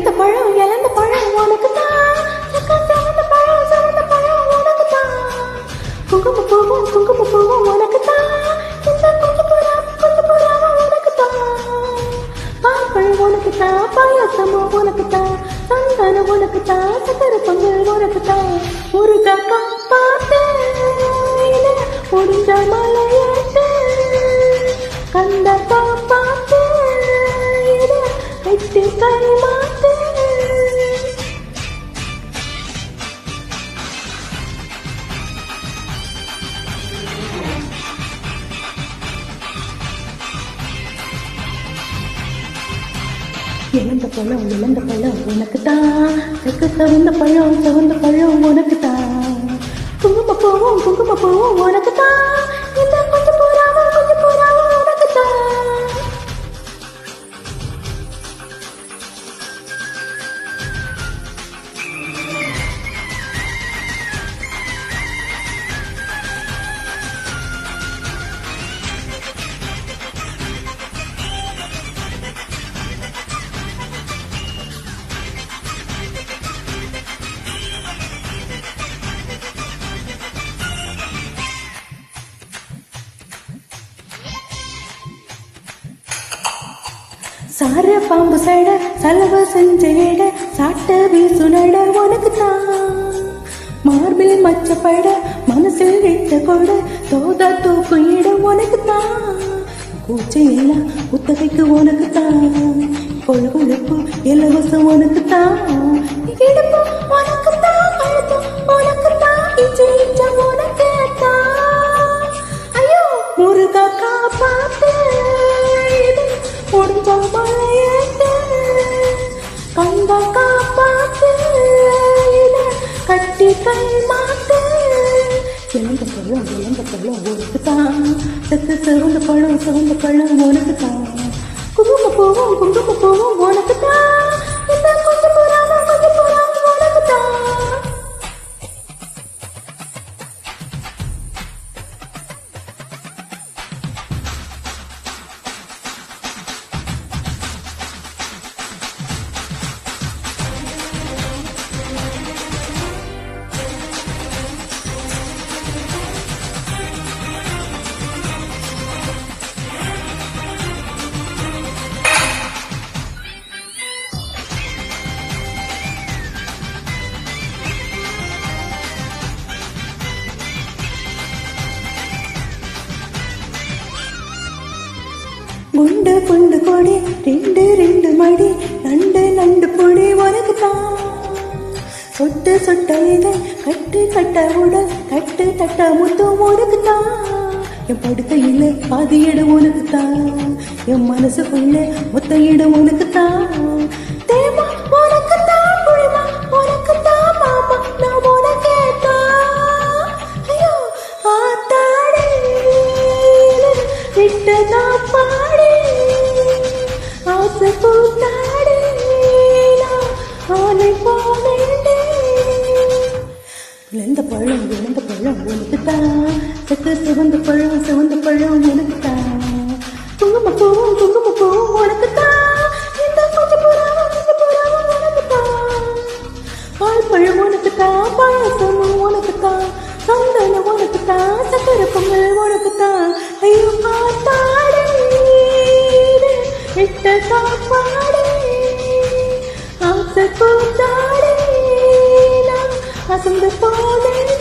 இழந்த பழம் உனக்கு தான். சிவந்த பழம் உனக்கு தான். குங்கும பூவும் உனக்கு தான். இந்த கொஞ்சம் புறாவும் உனக்கு தான். பால் உனக்கு தான். பாயாசமும் உனக்கு தான். சந்தனம் உனக்கு தான். சக்கரை பொங்கல் உனக்கு தான். முருகக்கா பார்த்து முடிஞ்ச மலையேட்டு கந்தப்பா பார்த்து வெட்டி கை மாத்து. இழந்த பழம் உனக்கு தான். சிவந்த பழம் உனக்கு தான். குங்கும பூவும் உனக்கு தான். இந்த கொஞ்சம் புறாவும் உனக்கு தான். சார பாம்பு சட சலவ செஞ்ச எட சாட்ட வீசுனட உனக்கு தான். மார்பில் மச்சப்பட மனசில் வைத்த கொட தோதா தூக்கும் இடம் உனக்கு தான். பூச்சி எல்லாம் புத்தகைக்கு உனக்கு தான். கொழுப்பு இலவசம் உனக்கு தான். இடுப்பு உனக்கு தான். கழுத்து உனக்கு தான். இச்ச உனக்கு தான். ஐயோ முருகா காப்பாத்து முடிஞ்ச மழையேட்டு கந்த காப்பாத்து கட்டி கை மாத்து. இழந்த பழம் உனக்கு தான். சிவந்த பழம் உனக்கு தான். குங்கும பூவும் உனக்கு தான். இந்த கொஞ்சம் புறாவும் உனக்கு தான். குண்டு கொடி ரெண்டு மடி நண்டு பொடி உனக்கு தான். சொட்ட இதை கட்ட உடல் தட்ட முத்தம் உனக்கு தான். என் படுக்கையில் பாதி இடம் உனக்கு தான். என் மனசுக்குள்ள மொத்த இடம் உனக்கு தான். தேவா உனக்கு தான். புரிமா உனக்கு தான். மாமா நான் உனக்கே தான். ஐயோ ஆத்தாடி விட்டதான் பாடி ஆசை பூத்தாடி ஆனை போனேன். இழந்த பழம் உனக்கு தான். சிவந்த பழம் உனக்கு தான். குங்கும பூவும் உனக்கு தான். இந்த கொஞ்சம் புறாவும் உனக்கு தான். பால் பழம் உனக்கு தான். பாயசமும் உனக்கு தான். சந்தனம் உனக்கு தான். சக்கரை பொங்கல் உனக்கு தான். ஐயோ பார்த்தாடி விட்ட சாப்பாடு ஆசை பூத்தாடி அசந்து போனேன்.